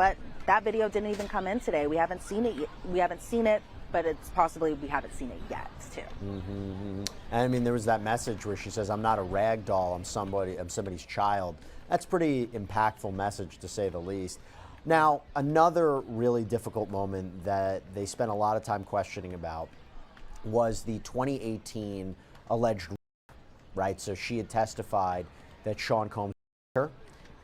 But that video didn't even come in today. We haven't seen it. We haven't seen it, but it's possibly we haven't seen it yet, too. And I mean, there was that message where she says, "I'm not a rag doll. I'm somebody's child." That's a pretty impactful message, to say the least. Now, another really difficult moment that they spent a lot of time questioning about was the 2018 alleged rape, right? So she had testified that Shawn Combs her,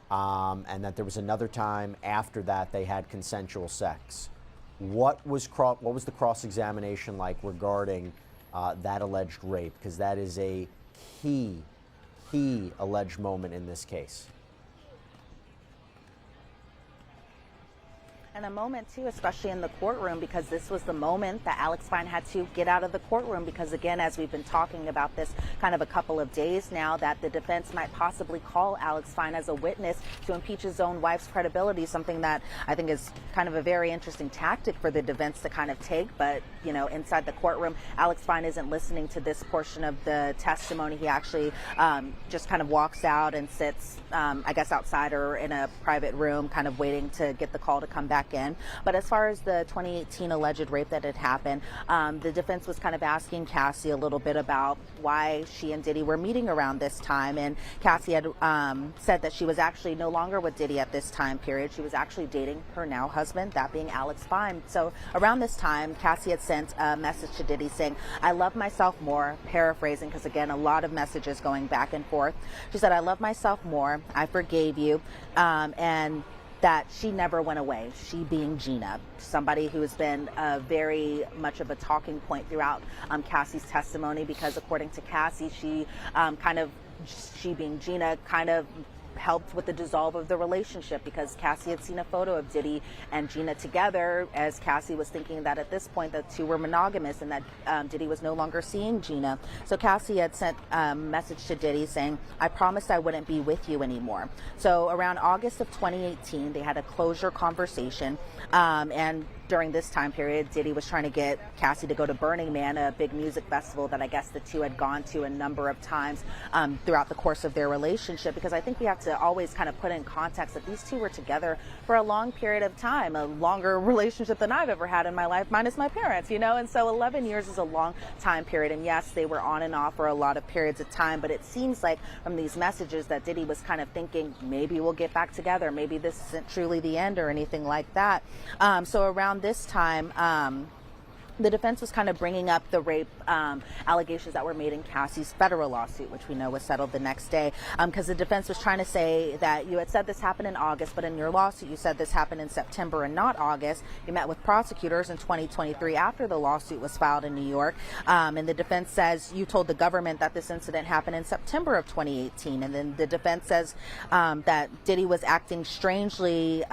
and that there was another time after that they had consensual sex. What was the cross-examination like regarding that alleged rape? Because that is a key alleged moment in this case. And a moment, too, especially in the courtroom, because this was the moment that Alex Fine had to get out of the courtroom because, again, as we've been talking about this kind of a couple of days now, that the defense might possibly call Alex Fine as a witness to impeach his own wife's credibility, something that I think is kind of a very interesting tactic for the defense to kind of take. But, you know, inside the courtroom, Alex Fine isn't listening to this portion of the testimony. He actually just kind of walks out and sits, I guess, outside or in a private room, kind of waiting to get the call to come back in. But as far as the 2018 alleged rape that had happened, the defense was kind of asking Cassie a little bit about why she and Diddy were meeting around this time. And Cassie had said that she was actually no longer with Diddy at this time period. She was actually dating her now husband, that being Alex Fine. So around this time, Cassie had sent a message to Diddy saying, "I love myself more," paraphrasing, because again, a lot of messages going back and forth. She said, "I love myself more. I forgave you." And that she never went away, she being Gina, somebody who has been very much of a talking point throughout Cassie's testimony, because according to Cassie, she being Gina, kind of helped with the dissolve of the relationship, because Cassie had seen a photo of Diddy and Gina together, as Cassie was thinking that at this point the two were monogamous and that Diddy was no longer seeing Gina. So Cassie had sent a message to Diddy saying, "I promised I wouldn't be with you anymore." So around August of 2018, they had a closure conversation, and during this time period, Diddy was trying to get Cassie to go to Burning Man, a big music festival that I guess the two had gone to a number of times throughout the course of their relationship, because I think we have to always kind of put in context that these two were together for a long period of time, a longer relationship than I've ever had in my life, minus my parents, you know, and so 11 years is a long time period. And yes, they were on and off for a lot of periods of time, but it seems like from these messages that Diddy was kind of thinking, maybe we'll get back together, maybe this isn't truly the end or anything like that. So around this time, the defense was kind of bringing up the rape allegations that were made in Cassie's federal lawsuit, which we know was settled the next day, because the defense was trying to say that you had said this happened in August, but in your lawsuit you said this happened in September and not August. You met with prosecutors in 2023 after the lawsuit was filed in New York, and the defense says you told the government that this incident happened in September of 2018, and then the defense says that Diddy was acting strangely,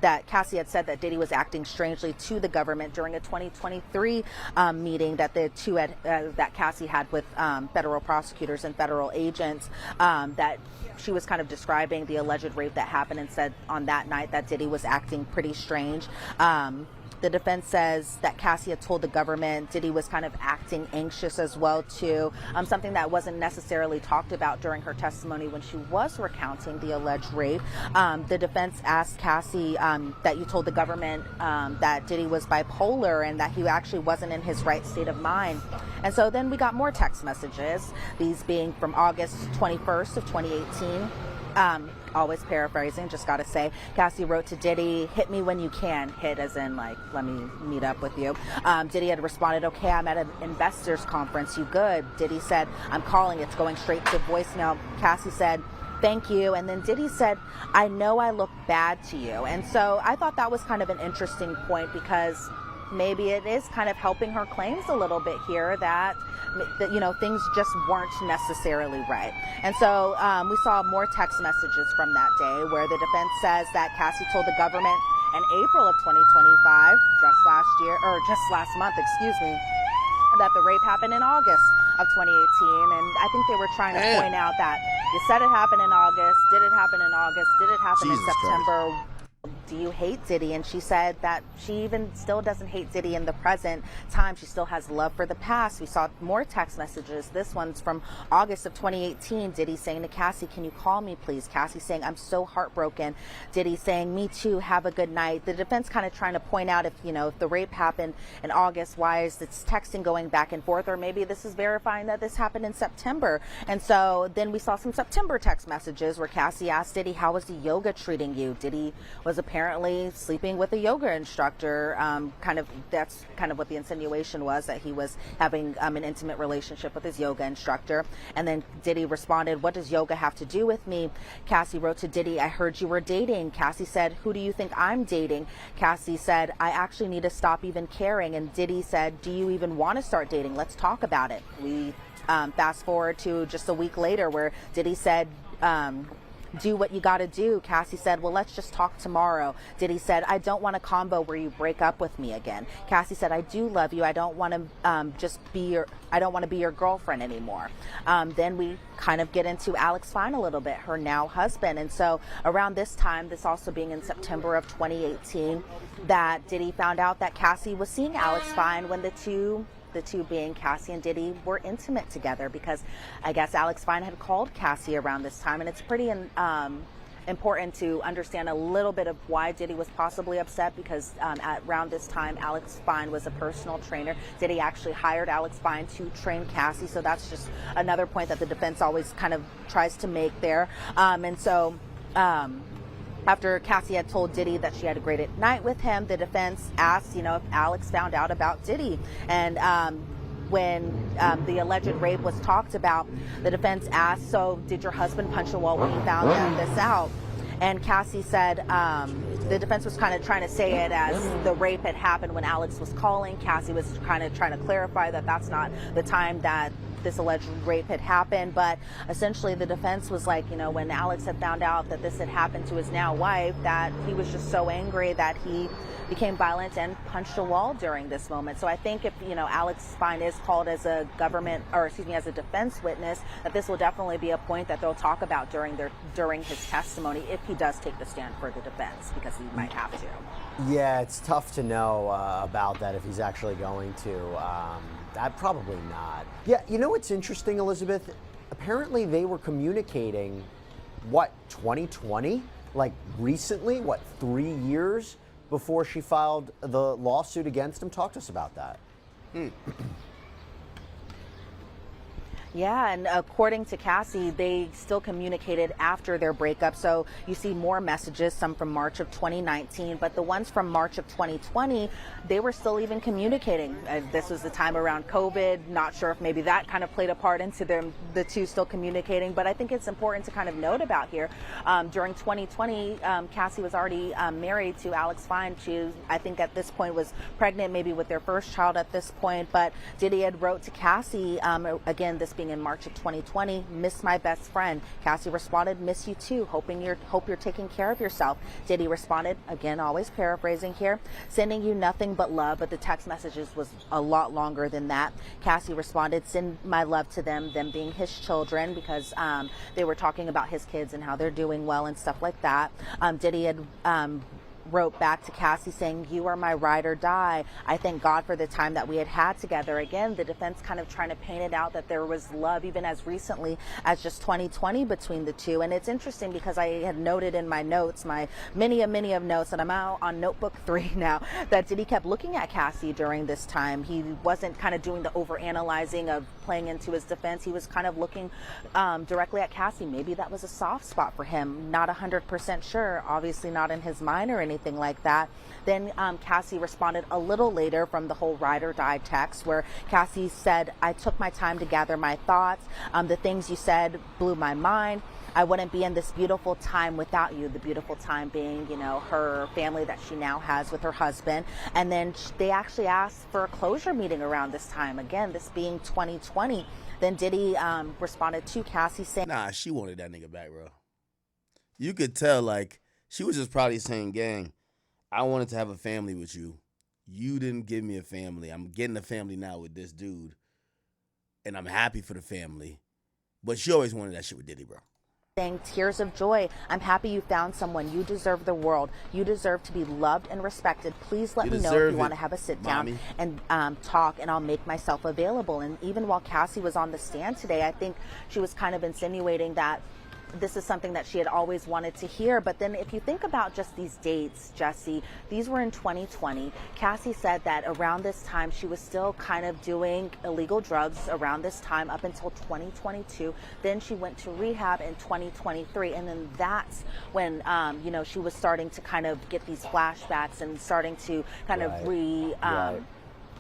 that Cassie had said that Diddy was acting strangely to the government during a 2023 meeting that the two had, that Cassie had with federal prosecutors and federal agents, that she was kind of describing the alleged rape that happened and said on that night that Diddy was acting pretty strange. The defense says that Cassie had told the government Diddy was kind of acting anxious as well too, something that wasn't necessarily talked about during her testimony when she was recounting the alleged rape. The defense asked Cassie that you told the government that Diddy was bipolar and that he actually wasn't in his right state of mind. And so then we got more text messages, these being from August 21st of 2018. Always paraphrasing, just gotta say, Cassie wrote to Diddy, "Hit me when you can," hit as in like, let me meet up with you. Diddy had responded, "Okay, I'm at an investors conference, you good?" Diddy said, "I'm calling, it's going straight to voicemail." Cassie said, "Thank you." And then Diddy said, "I know I look bad to you." And so I thought that was kind of an interesting point, because maybe it is kind of helping her claims a little bit here that you know, things just weren't necessarily right. And so we saw more text messages from that day where the defense says that Cassie told the government in April of 2025, just last month, that the rape happened in August of 2018. And I think they were trying to point out that you said it happened in August, did it happen in August, did it happen in September? do you hate Diddy? And she said that she even still doesn't hate Diddy in the present time. She still has love for the past. We saw more text messages. This one's from August of 2018. Diddy saying to Cassie, can you call me, please? Cassie saying, I'm so heartbroken. Diddy saying, me too, have a good night. The defense kind of trying to point out if the rape happened in August, why is this texting going back and forth? Or maybe this is verifying that this happened in September. And so then we saw some September text messages where Cassie asked Diddy, how was the yoga treating you? Diddy was apparently sleeping with a yoga instructor. That's kind of what the insinuation was, that he was having an intimate relationship with his yoga instructor. And then Diddy responded, what does yoga have to do with me? Cassie wrote to Diddy, I heard you were dating. Cassie said, who do you think I'm dating? Cassie said, I actually need to stop even caring. And Diddy said, do you even want to start dating? Let's talk about it. We fast forward to just a week later where Diddy said, do what you got to do. Cassie said, well, let's just talk tomorrow. Diddy said, I don't want a combo where you break up with me again. Cassie said, I do love you. I don't want to I don't want to be your girlfriend anymore. Then we kind of get into Alex Fine a little bit, her now husband. And so around this time, this also being in September of 2018, that Diddy found out that Cassie was seeing Alex Fine when the two being Cassie and Diddy were intimate together, because I guess Alex Fine had called Cassie around this time. And it's pretty important to understand a little bit of why Diddy was possibly upset, because around this time Alex Fine was a personal trainer. Diddy actually hired Alex Fine to train Cassie, so that's just another point that the defense always kind of tries to make there. After Cassie had told Diddy that she had a great night with him, the defense asked, if Alex found out about Diddy. And when the alleged rape was talked about, the defense asked, so did your husband punch a wall when he found this out? And Cassie said, the defense was kind of trying to say it as the rape had happened when Alex was calling. Cassie was kind of trying to clarify that that's not the time that this alleged rape had happened. But essentially the defense was like, when Alex had found out that this had happened to his now wife, that he was just so angry that he became violent and punched a wall during this moment. So I think if, Alex Fine is called as a as a defense witness, that this will definitely be a point that they'll talk about during his testimony, if he does take the stand for the defense, because he might have to. Yeah, it's tough to know about that, if he's actually going to. Probably not. Yeah, what's interesting, Elizabeth? Apparently they were communicating, 2020? Like recently, 3 years before she filed the lawsuit against him? Talk to us about that. Yeah, and according to Cassie, they still communicated after their breakup. So you see more messages, some from March of 2019, but the ones from March of 2020, they were still even communicating. This was the time around COVID. Not sure if maybe that kind of played a part into the two still communicating, but I think it's important to kind of note about here. During 2020, Cassie was already married to Alex Fine. She, I think at this point, was pregnant, maybe with their first child at this point, but Diddy had wrote to Cassie, again, this being in March of 2020, miss my best friend. Cassie responded, miss you too, hope you're taking care of yourself. Diddy responded, again, always paraphrasing here, sending you nothing but love, but the text messages was a lot longer than that. Cassie responded, send my love to them being his children, because they were talking about his kids and how they're doing well and stuff like that. Diddy had wrote back to Cassie saying, you are my ride or die. I thank God for the time that we had together. Again, the defense kind of trying to paint it out that there was love even as recently as just 2020 between the two. And it's interesting because I had noted in my notes, my many of notes, and I'm out on notebook 3 now, that Diddy kept looking at Cassie during this time. He wasn't kind of doing the overanalyzing of playing into his defense. He was kind of looking directly at Cassie. Maybe that was a soft spot for him. Not 100% sure. Obviously not in his mind or anything like that. Then Cassie responded a little later from the whole ride or die text, where Cassie said, I took my time to gather my thoughts. The things you said blew my mind. I wouldn't be in this beautiful time without you. The beautiful time being, her family that she now has with her husband. And then they actually asked for a closure meeting around this time. Again, this being 2020. Then Diddy responded to Cassie saying, nah, she wanted that nigga back, bro. You could tell, she was just probably saying, gang, I wanted to have a family with you. You didn't give me a family. I'm getting a family now with this dude. And I'm happy for the family. But she always wanted that shit with Diddy, bro. saying tears of joy. I'm happy you found someone. You deserve the world. You deserve to be loved and respected. Please let me know if you want to have a sit down and talk, and I'll make myself available. And even while Cassie was on the stand today, I think she was kind of insinuating that this is something that she had always wanted to hear. But then if you think about just these dates, Jesse, these were in 2020. Cassie said that around this time she was still kind of doing illegal drugs around this time up until 2022. Then she went to rehab in 2023. And then that's when, she was starting to kind of get these flashbacks and starting to kind of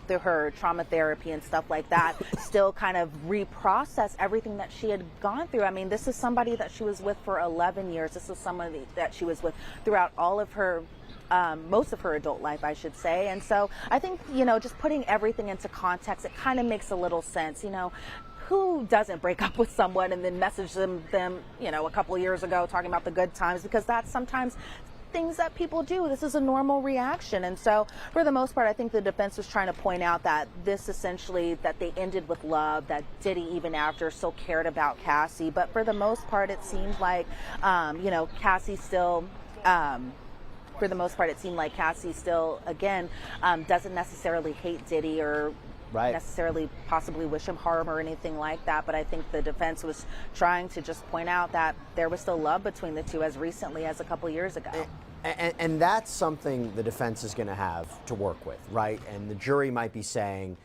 through her trauma therapy and stuff like that, still kind of reprocess everything that she had gone through. I mean, this is somebody that she was with for 11 years. This is somebody that she was with throughout all of her most of her adult life, I should say. And so I think, just putting everything into context, it kind of makes a little sense. Who doesn't break up with someone and then message them, a couple of years ago talking about the good times? Because that's sometimes things that people do. This is a normal reaction. And so for the most part, I think the defense was trying to point out that this essentially, that they ended with love, that Diddy even after still cared about Cassie. But for the most part, it seemed like, Cassie still, for the most part, it seemed like Cassie still, again, doesn't necessarily hate Diddy or necessarily possibly wish him harm or anything like that. But I think the defense was trying to just point out that there was still love between the two as recently as a couple years ago. And that's something the defense is going to have to work with, right? And the jury might be saying,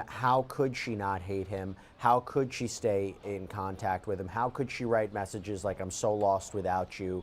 how could she not hate him? How could she stay in contact with him? How could she write messages like, I'm so lost without you,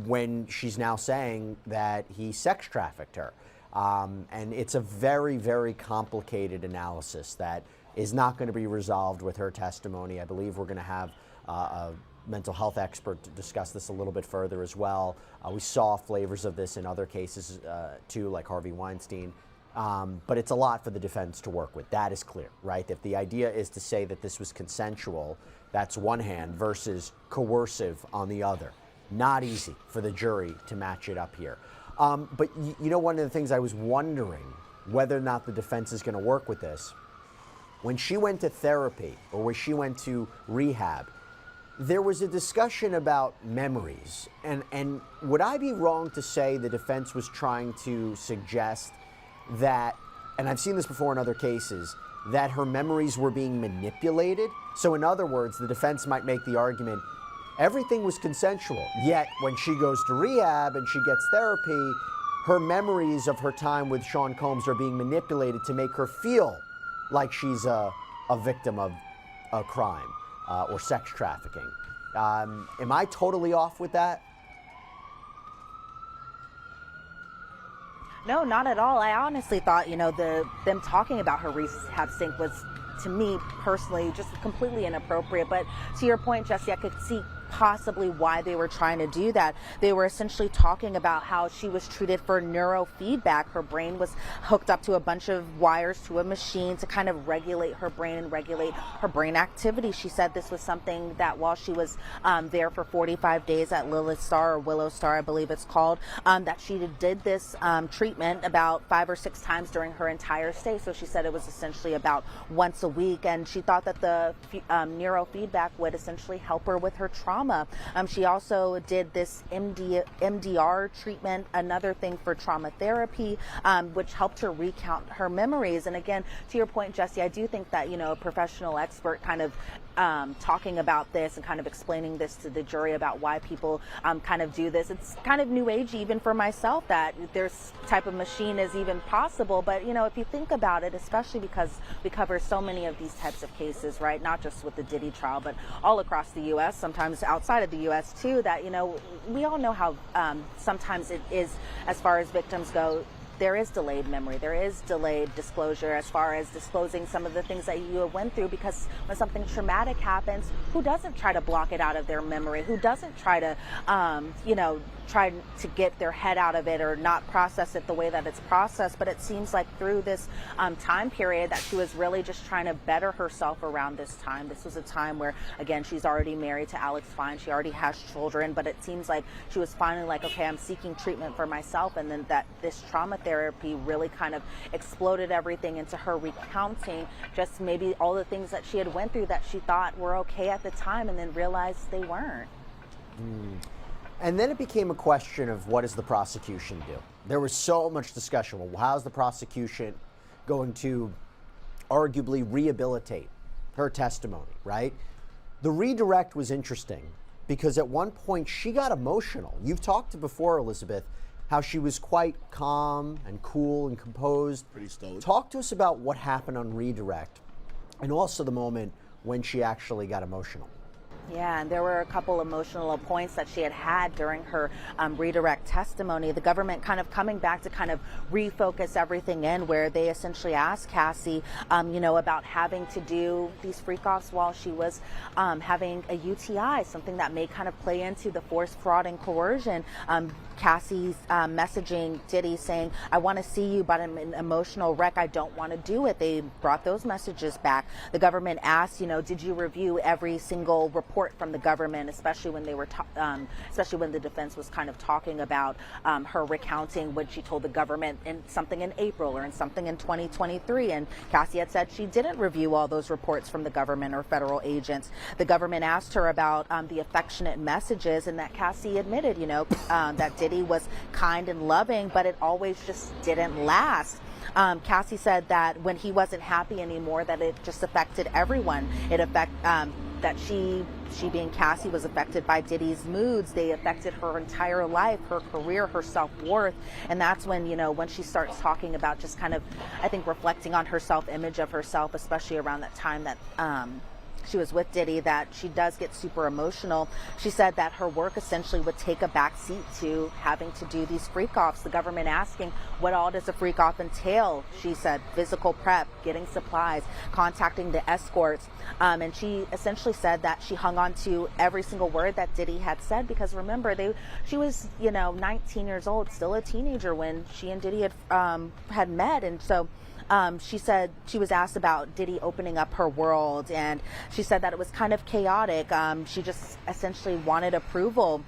when she's now saying that he sex trafficked her? And it's a very, very complicated analysis that is not going to be resolved with her testimony. I believe we're going to have a mental health expert to discuss this a little bit further as well. We saw flavors of this in other cases too, like Harvey Weinstein. But it's a lot for the defense to work with. That is clear, right? If the idea is to say that this was consensual, that's one hand, versus coercive on the other. Not easy for the jury to match it up here. But one of the things I was wondering whether or not the defense is going to work with this, when she went to therapy or when she went to rehab, there was a discussion about memories. And would I be wrong to say the defense was trying to suggest that, and I've seen this before in other cases, that her memories were being manipulated? So in other words, the defense might make the argument, everything was consensual, yet when she goes to rehab and she gets therapy, her memories of her time with Shawn Combs are being manipulated to make her feel like she's a victim of a crime or sex trafficking. Am I totally off with that? No, not at all. I honestly thought, them talking about her Rehab Sync was, to me personally, just completely inappropriate. But to your point, Jesse, I could see possibly why they were trying to do that. They were essentially talking about how she was treated for neurofeedback. Her brain was hooked up to a bunch of wires to a machine to kind of regulate her brain and regulate her brain activity. She said this was something that while she was there for 45 days at Lilith Star, or Willow Star, I believe it's called, that she did this treatment about 5 or 6 times during her entire stay. So she said it was essentially about once a week, and she thought that the neurofeedback would essentially help her with her trauma. She also did this MDR treatment, another thing for trauma therapy, which helped her recount her memories. And again, to your point, Jesse, I do think that, a professional expert kind of talking about this and kind of explaining this to the jury about why people kind of do this. It's kind of new age even for myself that this type of machine is even possible. But, if you think about it, especially because we cover so many of these types of cases, right? Not just with the Diddy trial, but all across the U.S., sometimes outside of the U.S. too, that, we all know how sometimes it is, as far as victims go, there is delayed memory. There is delayed disclosure as far as disclosing some of the things that you went through, because when something traumatic happens, who doesn't try to block it out of their memory? Who doesn't try to, try to get their head out of it or not process it the way that it's processed. But it seems like through this time period that she was really just trying to better herself around this time. This was a time where, again, she's already married to Alex Fine. She already has children, but it seems like she was finally like, okay, I'm seeking treatment for myself. And then that this trauma therapy really kind of exploded everything into her recounting just maybe all the things that she had went through that she thought were okay at the time and then realized they weren't. And then it became a question of what does the prosecution do? There was so much discussion. Well, how's the prosecution going to arguably rehabilitate her testimony, right? The redirect was interesting because at one point she got emotional. You've talked before, Elizabeth, how she was quite calm and cool and composed. Pretty stoic. Talk to us about what happened on redirect and also the moment when she actually got emotional. Yeah, and there were a couple emotional points that she had during her redirect testimony. The government kind of coming back to kind of refocus everything in, where they essentially asked Cassie, about having to do these freak-offs while she was having a UTI, something that may kind of play into the force, fraud, and coercion. Cassie's messaging Diddy saying, I want to see you, but I'm an emotional wreck. I don't want to do it. They brought those messages back. The government asked, did you review every single report from the government, especially when they were, especially when the defense was kind of talking about her recounting when she told the government in something in April or in something in 2023. And Cassie had said she didn't review all those reports from the government or federal agents. The government asked her about the affectionate messages, and that Cassie admitted, that Diddy was kind and loving, but it always just didn't last. Cassie said that when he wasn't happy anymore, that it just affected everyone. That she being Cassie was affected by Diddy's moods. They affected her entire life, her career, her self-worth. And that's when, when she starts talking about just kind of, I think, reflecting on her self-image of herself, especially around that time that she was with Diddy, that she does get super emotional. She said that her work essentially would take a back seat to having to do these freak-offs. The government asking, what all does a freak-off entail? She said physical prep, getting supplies, contacting the escorts. And she essentially said that she hung on to every single word that Diddy had said, because remember, she was, 19 years old, still a teenager when she and Diddy had met. And so she said she was asked about Diddy opening up her world, and she said that it was kind of chaotic. She just essentially wanted approval.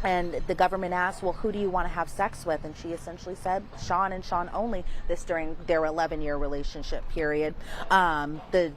And the government asked, well, who do you want to have sex with? And she essentially said Shawn and Shawn only, this during their 11-year relationship period. The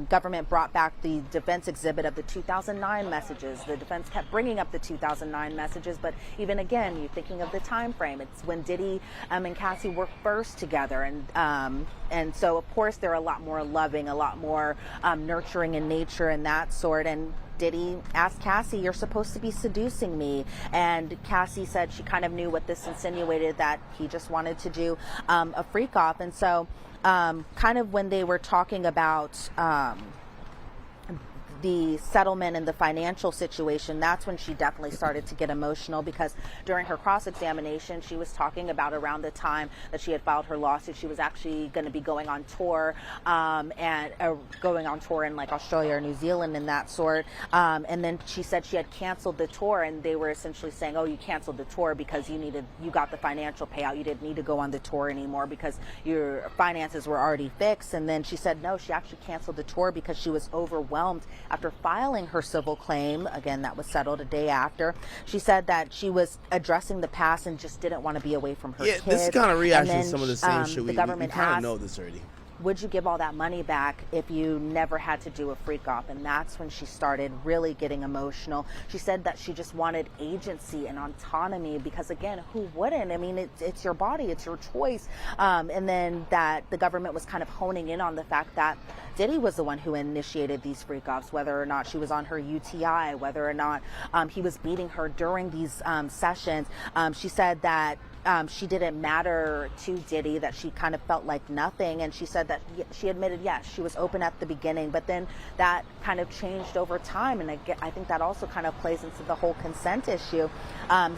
government brought back the defense exhibit of the 2009 messages. The defense kept bringing up the 2009 messages, but even again, you're thinking of the time frame. It's when Diddy and Cassie were first together, and so of course they're a lot more loving, a lot more nurturing in nature and that sort. And Diddy asked Cassie, you're supposed to be seducing me. And Cassie said she kind of knew what this insinuated, that he just wanted to do a freak off. And so kind of when they were talking about the settlement and the financial situation, that's when she definitely started to get emotional, because during her cross-examination, she was talking about around the time that she had filed her lawsuit, she was actually going to be going on tour and going on tour in like Australia or New Zealand and that sort. And then she said she had canceled the tour, and they were essentially saying, oh, you canceled the tour because you got the financial payout. You didn't need to go on the tour anymore because your finances were already fixed. And then she said, no, she actually canceled the tour because she was overwhelmed after filing her civil claim. Again, that was settled a day after. She said that she was addressing the past and just didn't want to be away from her kids. This is kind of rehashing some of the same shit. The government we kind of asked, know this already. would you give all that money back if you never had to do a freak off? And that's when she started really getting emotional. She said that she just wanted agency and autonomy, because again, who wouldn't? I mean, it's your body, it's your choice. And then that the government was kind of honing in on the fact that Diddy was the one who initiated these freak offs, whether or not she was on her UTI, whether or not he was beating her during these sessions. She said that she didn't matter to Diddy, that she kind of felt like nothing. And she said that she admitted, yes, she was open at the beginning, but then that kind of changed over time. And I think that also kind of plays into the whole consent issue.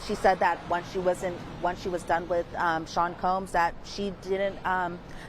She said that once she was done with Shawn Combs, that she didn't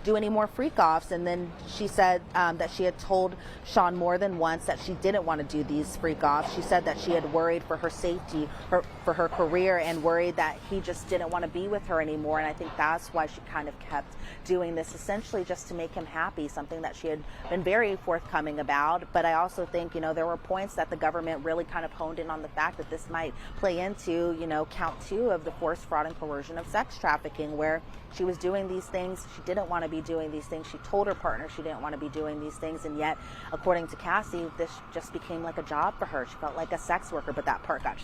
do any more freak offs. And then she said that she had told Shawn more than once that she didn't want to do these freak offs. She said that she had worried for her safety, for her career, and worried that he just didn't want to be with her anymore. And I think that's why she kind of kept doing this, essentially just to make him happy, something that she had been very forthcoming about. But I also think, there were points that the government really kind of honed in on the fact that this might play into, count 2 of the forced fraud and coercion of sex trafficking, where she was doing these things. She didn't want to be doing these things. She told her partner she didn't want to be doing these things. And yet, according to Cassie, this just became like a job for her. She felt like a sex worker, but that part got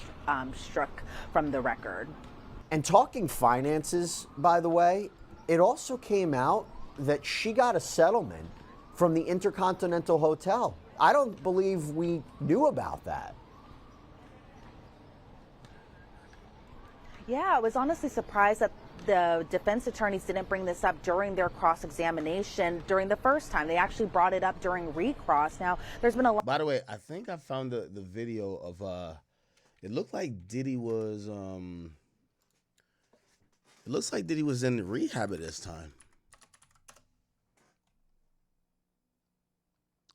struck from the record. And talking finances, by the way, it also came out that she got a settlement from the Intercontinental Hotel. I don't believe we knew about that. Yeah, I was honestly surprised that the defense attorneys didn't bring this up during their cross-examination during the first time. They actually brought it up during recross. Now, there's been a lot. By the way, I think I found the video of it looked like Diddy was it looks like Diddy was in rehab at this time.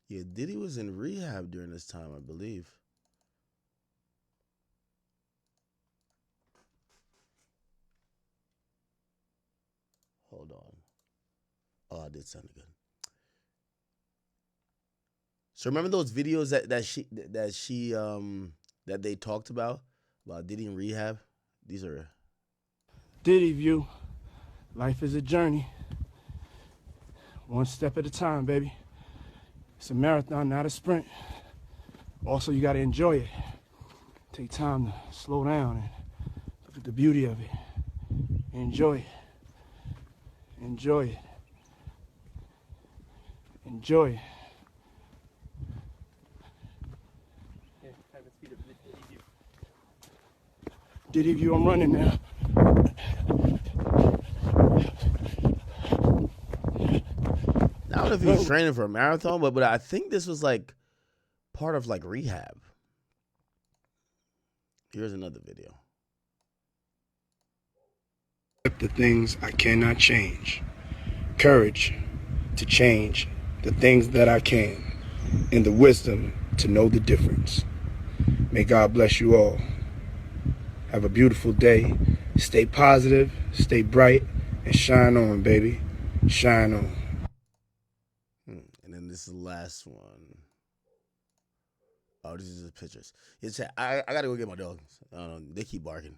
Yeah, Diddy was in rehab during this time, I believe. Hold on. Oh, I did sound good. So remember those videos that they talked about Diddy in rehab? These are Diddy view. Life is a journey. One step at a time, baby. It's a marathon, not a sprint. Also, you got to enjoy it. Take time to slow down and look at the beauty of it. Enjoy it. Enjoy it. Enjoy it. Diddy view, I'm running now. I don't know if he was training for a marathon, but I think this was like part of like rehab. Here's another video. The things I cannot change. Courage to change the things that I can. And the wisdom to know the difference. May God bless you all. Have a beautiful day. Stay positive, stay bright, and shine on, baby. Shine on. And then this is the last one. Oh, this is the pictures. I got to go get my dogs. They keep barking.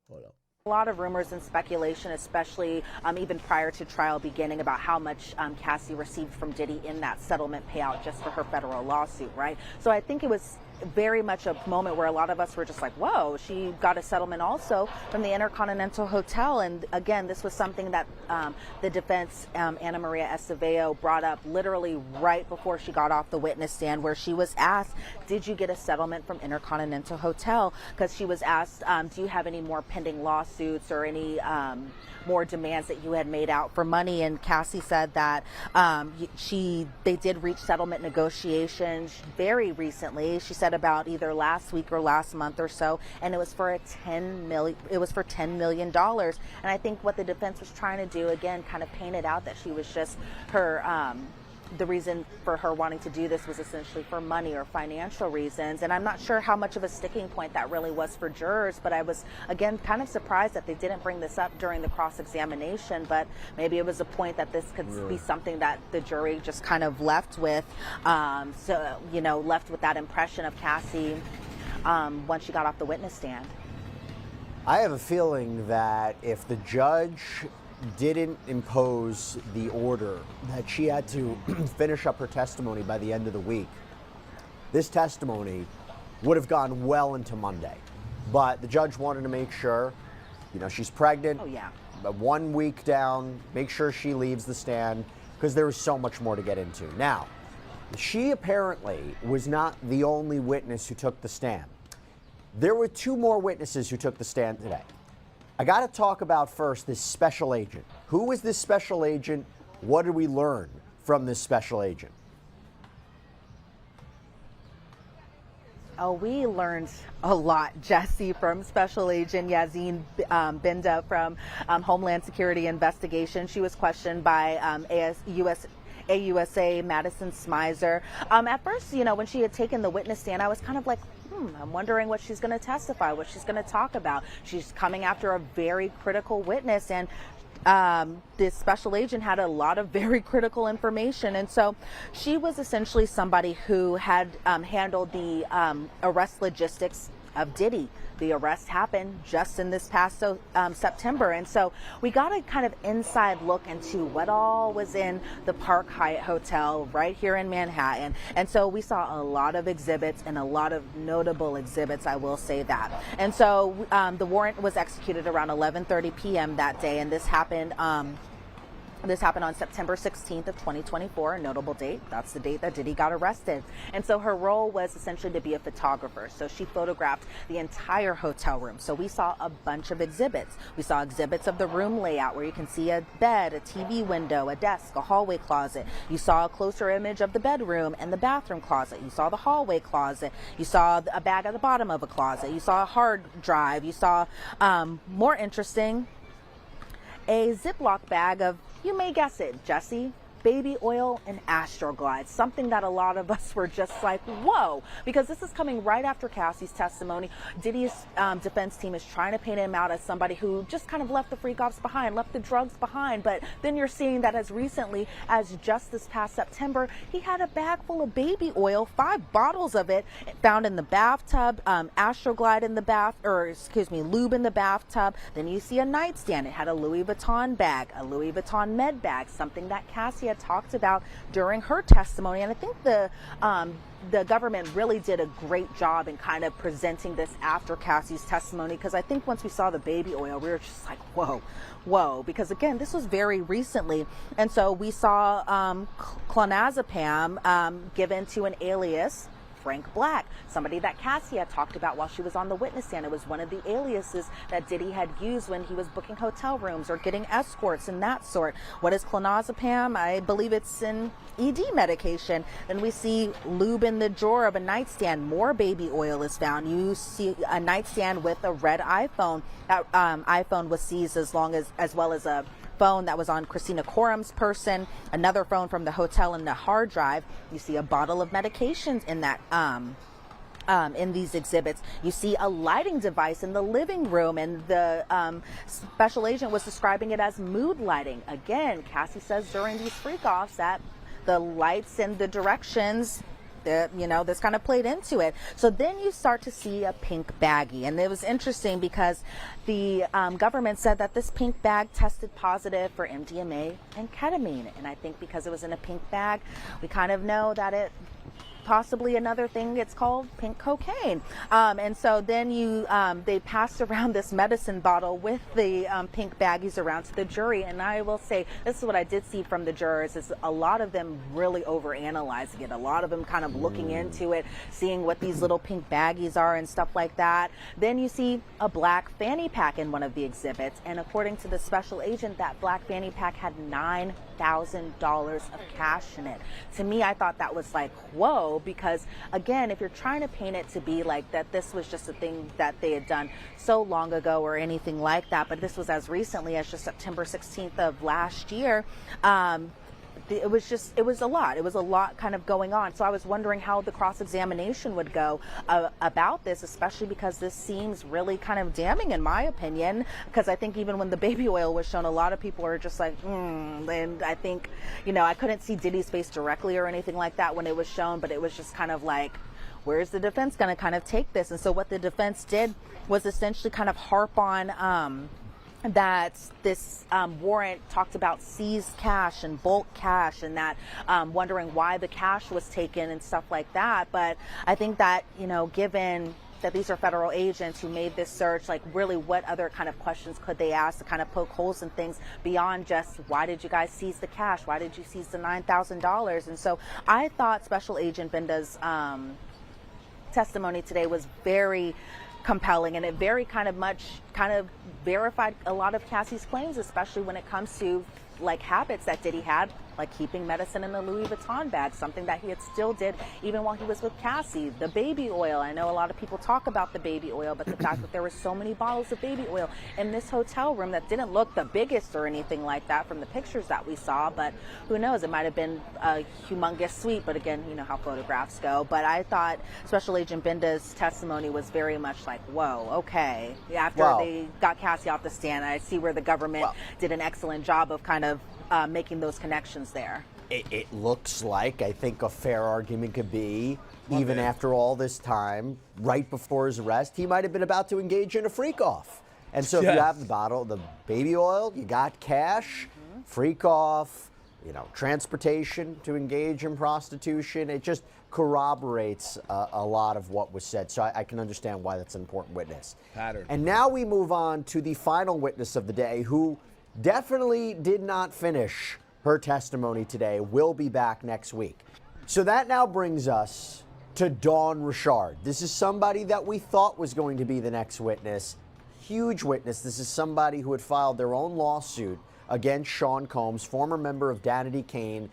Hold up. A lot of rumors and speculation, especially even prior to trial beginning, about how much Cassie received from Diddy in that settlement payout just for her federal lawsuit, right? So I think it was very much a moment where a lot of us were just like, whoa, she got a settlement also from the Intercontinental Hotel. And again, this was something that the defense, Ana Maria Estevao, brought up literally right before she got off the witness stand, where she was asked, did you get a settlement from Intercontinental Hotel? Because she was asked, do you have any more pending lawsuits or any more demands that you had made out for money? And Cassie said that they did reach settlement negotiations very recently. She said about either last week or last month or so, and it was for $10 million. And I think what the defense was trying to do, again, kind of painted out that she was just the reason for her wanting to do this was essentially for money or financial reasons. And I'm not sure how much of a sticking point that really was for jurors, but I was, again, kind of surprised that they didn't bring this up during the cross-examination. But maybe it was a point that this could be something that the jury just kind of left with, left with that impression of Cassie once she got off the witness stand. I have a feeling that if the judge didn't impose the order that she had to finish up her testimony by the end of the week, this testimony would have gone well into Monday. But the judge wanted to make sure, she's pregnant. Oh, yeah. 1 week down, make sure she leaves the stand, because there was so much more to get into. Now, she apparently was not the only witness who took the stand. There were 2 more witnesses who took the stand today. I got to talk about first this special agent. Who is this special agent? What did we learn from this special agent? Oh, we learned a lot, Jesse, from Special Agent Yazine Binda from Homeland Security Investigation. She was questioned by AUSA Madison Smizer. At first, when she had taken the witness stand, I was kind of like, I'm wondering what she's going to testify, what she's going to talk about. She's coming after a very critical witness, and this special agent had a lot of very critical information. And so she was essentially somebody who had handled the arrest logistics of Diddy. The arrest happened just in this past September. And so we got a kind of inside look into what all was in the Park Hyatt Hotel right here in Manhattan. And so we saw a lot of exhibits, and a lot of notable exhibits, I will say that. And so the warrant was executed around 11:30 p.m. that day, and this happened on September 16th of 2024, a notable date. That's the date that Diddy got arrested. And so her role was essentially to be a photographer. So she photographed the entire hotel room. So we saw a bunch of exhibits. We saw exhibits of the room layout where you can see a bed, a TV window, a desk, a hallway closet. You saw a closer image of the bedroom and the bathroom closet. You saw the hallway closet. You saw a bag at the bottom of a closet. You saw a hard drive. You saw, more interesting, a Ziploc bag of, you may guess it, Jesse, baby oil and Astroglide, something that a lot of us were just like, whoa, because this is coming right after Cassie's testimony. Diddy's defense team is trying to paint him out as somebody who just kind of left the freak offs behind, left the drugs behind. But then you're seeing that as recently as just this past September, he had a bag full of baby oil, 5 bottles of it found in the bathtub, Astroglide in the lube in the bathtub. Then you see a nightstand. It had a Louis Vuitton bag, a Louis Vuitton med bag, something that Cassie had talked about during her testimony. And I think the government really did a great job in kind of presenting this after Cassie's testimony, because I think once we saw the baby oil, we were just like, whoa, because again, this was very recently. And so we saw clonazepam given to an alias, Frank Black, somebody that Cassie had talked about while she was on the witness stand. It was one of the aliases that Diddy had used when he was booking hotel rooms or getting escorts and that sort. What is clonazepam? I believe it's an ED medication. Then we see lube in the drawer of a nightstand. More baby oil is found. You see a nightstand with a red iPhone. That iPhone was seized as well as a phone that was on Christina Corum's person, another phone from the hotel, and the hard drive. You see a bottle of medications in that in these exhibits. You see a lighting device in the living room, and the special agent was describing it as mood lighting. Again, Cassie says during these freak-offs that the lights and the directions, this kind of played into it. So then you start to see a pink baggie. And it was interesting because the government said that this pink bag tested positive for MDMA and ketamine. And I think because it was in a pink bag, we kind of know that it possibly another thing, it's called pink cocaine. And so then they passed around this medicine bottle with the pink baggies around to the jury. And I will say, this is what I did see from the jurors, is a lot of them really overanalyzing it. A lot of them kind of looking into it, seeing what these little pink baggies are and stuff like that. Then you see a black fanny pack in one of the exhibits. And according to the special agent, that black fanny pack had $9,000 of cash in it. To me, I thought that was like, whoa, because again, if you're trying to paint it to be like that this was just a thing that they had done so long ago or anything like that, but this was as recently as just September 16th of last year, it was a lot kind of going on. So I was wondering how the cross-examination would go about this, especially because this seems really kind of damning in my opinion, because I think even when the baby oil was shown, a lot of people were just like, and I think, I couldn't see Diddy's face directly or anything like that when it was shown, but it was just kind of like, where's the defense going to kind of take this? And so what the defense did was essentially kind of harp on that this warrant talked about seized cash and bulk cash, and that wondering why the cash was taken and stuff like that. But I think that, given that these are federal agents who made this search, like really what other kind of questions could they ask to kind of poke holes in things beyond just, why did you guys seize the cash? Why did you seize the $9,000? And so I thought Special Agent Binda's testimony today was very compelling, and it very kind of verified a lot of Cassie's claims, especially when it comes to like habits that Diddy had, like keeping medicine in a Louis Vuitton bag, something that he had still did even while he was with Cassie. The baby oil, I know a lot of people talk about the baby oil, but the fact that there were so many bottles of baby oil in this hotel room that didn't look the biggest or anything like that from the pictures that we saw, but who knows, it might have been a humongous suite, but again, you know how photographs go. But I thought Special Agent Binda's testimony was very much like, whoa, okay. After they got Cassie off the stand, I see where the government did an excellent job of kind of making those connections there. It looks like, I think a fair argument could be, even after all this time, right before his arrest, he might have been about to engage in a freak-off. And so if you have the bottle, the baby oil, you got cash, freak-off, you know, transportation to engage in prostitution, it just corroborates a lot of what was said. So I can understand why that's an important witness. Pattern. And now we move on to the final witness of the day, who definitely did not finish her testimony today, will be back next week. So that now brings us to Dawn Rashard. This is somebody that we thought was going to be the next witness. Huge witness. This is somebody who had filed their own lawsuit against Shawn Combs, former member of Danity Kane.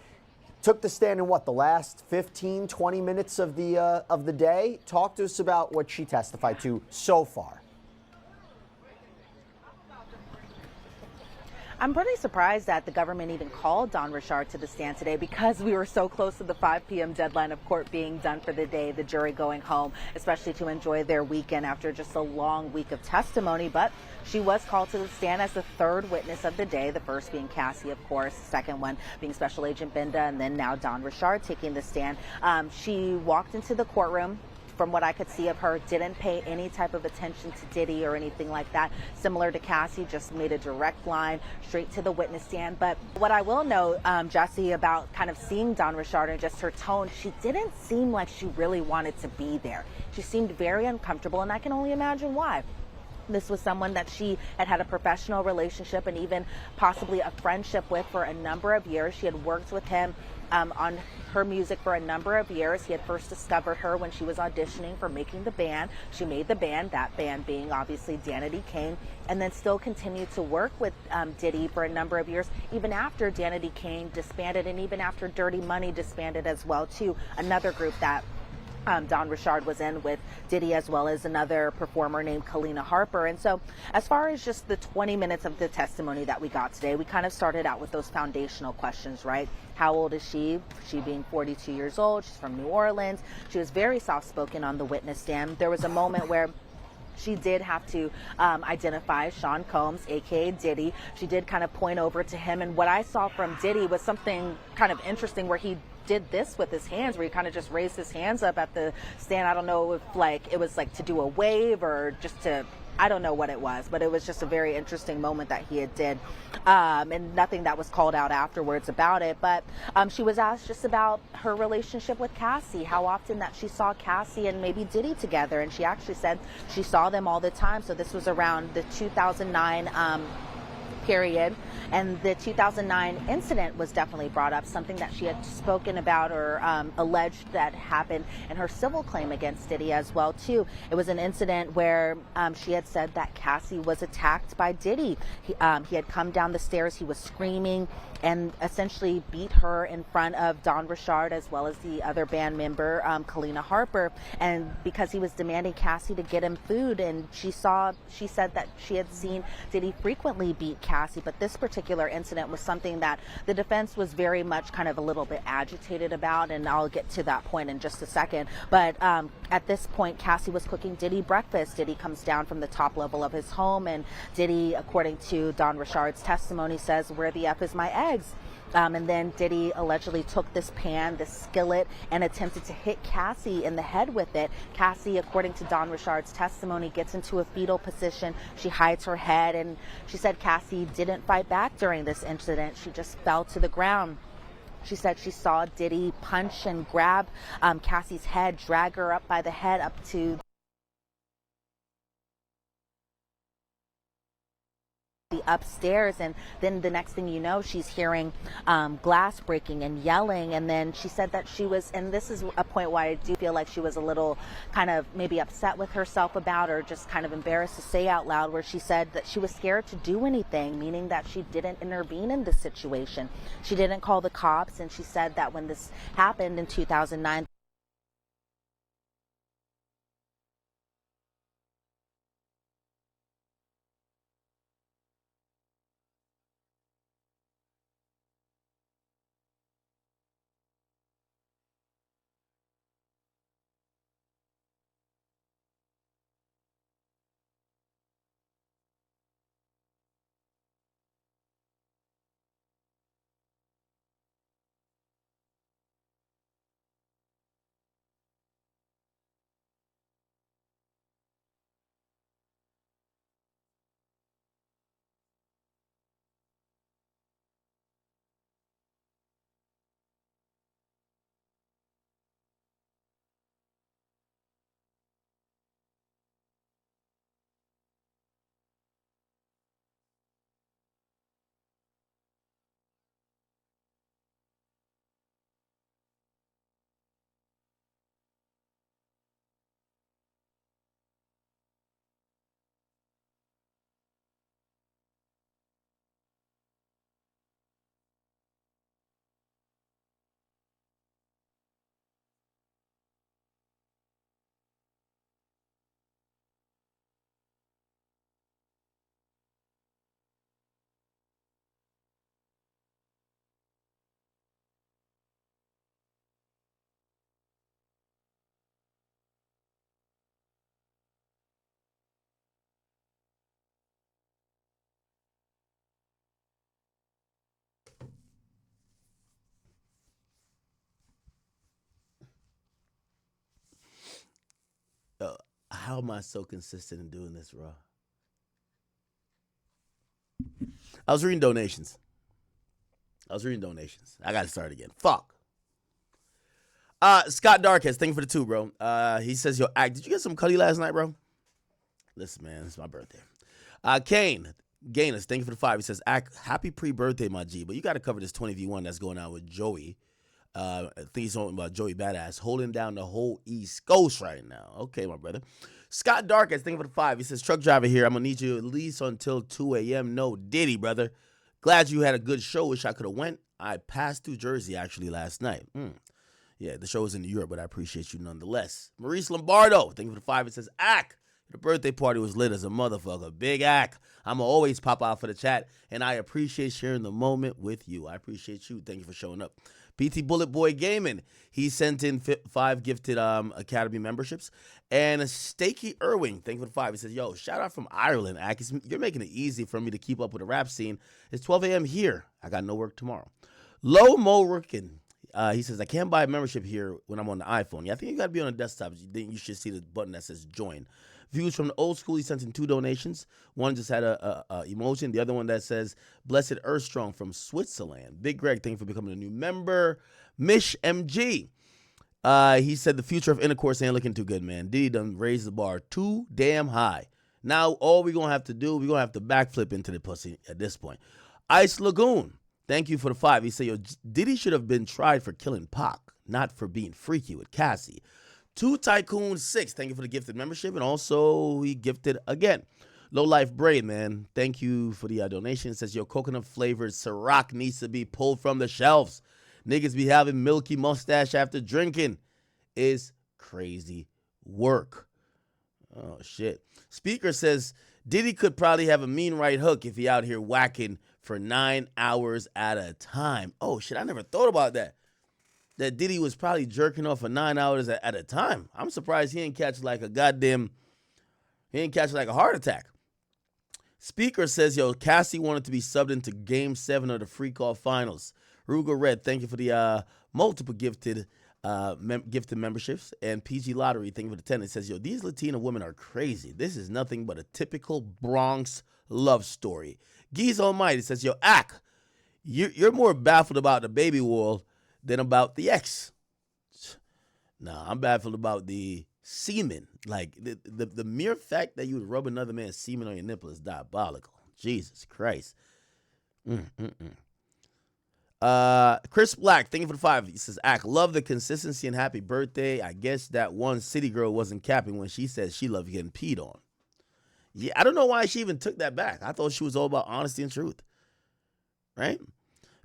Took the stand in what, the last 15, 20 minutes of the day? Talk to us about what she testified to so far. I'm pretty surprised that the government even called Dawn Rashard to the stand today, because we were so close to the 5 p.m. deadline of court being done for the day, the jury going home, especially to enjoy their weekend after just a long week of testimony. But she was called to the stand as the third witness of the day, the first being Cassie, of course, the second one being Special Agent Binda, and then now Dawn Rashard taking the stand. She walked into the courtroom. From what I could see of her, didn't pay any type of attention to Diddy or anything like that. Similar to Cassie, just made a direct line straight to the witness stand. But what I will know, Jesse, about kind of seeing Dawn Rashard and just her tone, she didn't seem like she really wanted to be there. She seemed very uncomfortable, and I can only imagine why. This was someone that she had a professional relationship and even possibly a friendship with for a number of years. She had worked with him on her music for a number of years. He had first discovered her when she was auditioning for making the band. She made the band, that band being obviously Danity Kane, and then still continued to work with Diddy for a number of years, even after Danity Kane disbanded, and even after Dirty Money disbanded as well too, another group that Dawn Rashard was in with Diddy, as well as another performer named Kalina Harper. And so as far as just the 20 minutes of the testimony that we got today, we kind of started out with those foundational questions, right? How old is she? She being 42 years old. She's from New Orleans. She was very soft-spoken on the witness stand. There was a moment where she did have to identify Shawn Combs, aka Diddy. She did kind of point over to him, and what I saw from Diddy was something kind of interesting, where he did this with his hands, where he kind of just raised his hands up at the stand. I don't know if it was like to do a wave or just to, I don't know what it was, but it was just a very interesting moment that he had did, and nothing that was called out afterwards about it. But she was asked just about her relationship with Cassie, how often that she saw Cassie and maybe Diddy together, and she actually said she saw them all the time. So this was around the 2009 period, and the 2009 incident was definitely brought up, something that she had spoken about or alleged that happened in her civil claim against Diddy as well too. It was an incident where she had said that Cassie was attacked by Diddy. He had come down the stairs, he was screaming, and essentially beat her in front of Dawn Rashard as well as the other band member, Kalina Harper, and because he was demanding Cassie to get him food. And she said that she had seen Diddy frequently beat Cassie, but this particular incident was something that the defense was very much kind of a little bit agitated about, and I'll get to that point in just a second. But at this point, Cassie was cooking Diddy breakfast. Diddy comes down from the top level of his home, and Diddy, according to Dawn Rashard's testimony, says, "Where the F is my eggs?" And then Diddy allegedly took this pan, this skillet, and attempted to hit Cassie in the head with it. Cassie, according to Dawn Rashard's testimony, gets into a fetal position. She hides her head, and she said Cassie didn't fight back during this incident. She just fell to the ground. She said she saw Diddy punch and grab Cassie's head, drag her up by the head up to the upstairs, and then the next thing you know, she's hearing glass breaking and yelling. And then she said that she was, and this is a point why I do feel like she was a little kind of maybe upset with herself about, or just kind of embarrassed to say out loud, where she said that she was scared to do anything, meaning that she didn't intervene in this situation. She didn't call the cops, and she said that when this happened in 2009, How am I so consistent in doing this, bro? I was reading donations. I got to start again. Fuck. Scott Darkhead, thank you for the 2, bro. He says, yo, Act, did you get some cutty last night, bro? Listen, man, it's my birthday. Kane Gainus, thank you for the 5. He says, Act, happy pre-birthday, my G. But you got to cover this 20v1 that's going on with Joey. I think he's talking about Joey Badass holding down the whole East Coast right now. Okay, my brother. Scott Darkhead, thank you for the 5. He says, truck driver here. I'm going to need you at least until 2 a.m. No Diddy, brother. Glad you had a good show. Wish I could have went. I passed through Jersey, actually, last night. Yeah, the show was in New York, but I appreciate you nonetheless. Maurice Lombardo, thank you for the 5. It says, Ack, the birthday party was lit as a motherfucker. Big Ack. I'm going to always pop out for the chat, and I appreciate sharing the moment with you. I appreciate you. Thank you for showing up. PT Bullet Boy Gaming, he sent in 5 gifted Academy memberships. And Stakey Irwing, thank you for the 5. He says, yo, shout out from Ireland, Ack. You're making it easy for me to keep up with the rap scene. It's 12 a.m. here. I got no work tomorrow. Low Mo Rookin, he says, I can't buy a membership here when I'm on the iPhone. Yeah, I think you got to be on a desktop. Then you should see the button that says join. Views from the old school, he sent in 2 donations. One just had a emotion. The other one that says, Blessed Earthstrong from Switzerland. Big Greg, thank you for becoming a new member. Mish MG, he said, the future of intercourse ain't looking too good, man. Diddy done raised the bar too damn high. Now all we're going to have to do, we're going to have to backflip into the pussy at this point. Ice Lagoon, thank you for the 5. He said, yo, Diddy should have been tried for killing Pac, not for being freaky with Cassie. 2 Tycoon 6, thank you for the gifted membership, and also he gifted again. Low Life Braid, man, thank you for the donation. It says, your coconut flavored Ciroc needs to be pulled from the shelves. Niggas be having milky mustache after drinking. Is crazy work. Oh, shit. Speaker says, Diddy could probably have a mean right hook if he out here whacking for 9 hours at a time. Oh, shit, I never thought about that. That Diddy was probably jerking off for 9 hours at a time. I'm surprised he didn't catch like a heart attack. Speaker says, yo, Cassie wanted to be subbed into Game 7 of the Free Call Finals. Ruger Red, thank you for the multiple gifted memberships. And PG Lottery, thank you for the 10. It says, yo, these Latina women are crazy. This is nothing but a typical Bronx love story. Geese Almighty says, yo, Ack, you're more baffled about the baby world than about the ex. Nah, I'm baffled about the semen. Like, the mere fact that you would rub another man's semen on your nipple is diabolical. Jesus Christ. Chris Black, thank you for the 5. He says, love the consistency and happy birthday. I guess that one city girl wasn't capping when she said she loved getting peed on. Yeah, I don't know why she even took that back. I thought she was all about honesty and truth. Right?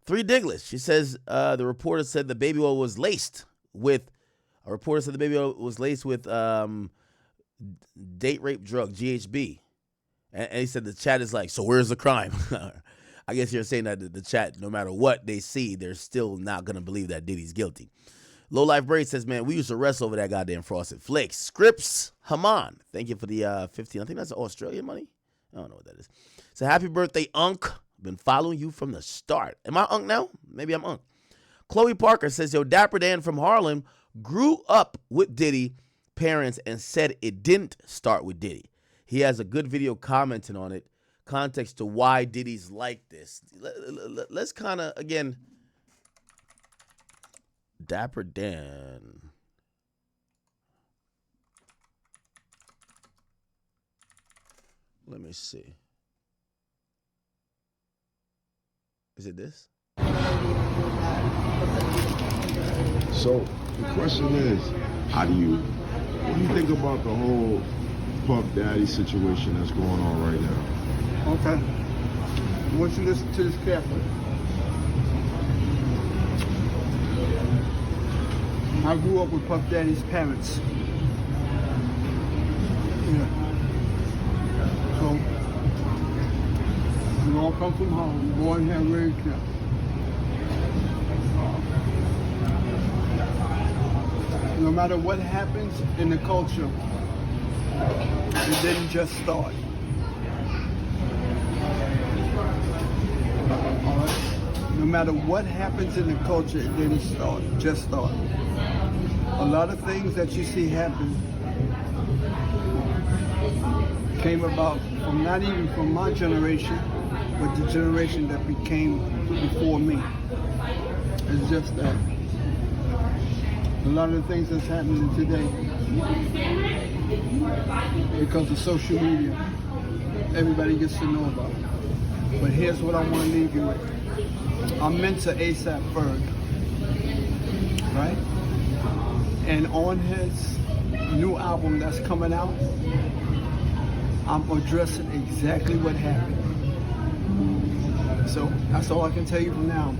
3 Digless. She says the reporter said the baby oil was laced with date rape drug, GHB. And he said the chat is like, so where's the crime? I guess you're saying that the chat, no matter what they see, they're still not going to believe that Diddy's guilty. Low Life Braid says, man, we used to wrestle over that goddamn Frosted Flakes. Scripps Haman, thank you for the 15. I think that's Australian money. I don't know what that is. So happy birthday, Unc. Been following you from the start. Am I Unc now? Maybe I'm Unc. Chloe Parker says, yo, Dapper Dan from Harlem grew up with Diddy parents and said it didn't start with Diddy. He has a good video commenting on it. Context to why Diddy's like this. Let's kind of, again, Dapper Dan. Let me see. Is it this? So the question is, what do you think about the whole Puff Daddy situation that's going on right now? Okay. I want you to listen to this carefully. I grew up with Puff Daddy's parents. Yeah. So, we all come from home, born here, raised here. No matter what happens in the culture, it didn't just start. No matter what happens in the culture, it didn't just start. A lot of things that you see happen came about from not even from my generation, but the generation that became before me. It's just that. A lot of the things that's happening today, because of social media, everybody gets to know about it. But here's what I want to leave you with. I'm Mentor ASAP Ferg, right? And on his new album that's coming out, I'm addressing exactly what happened. So that's all I can tell you for now.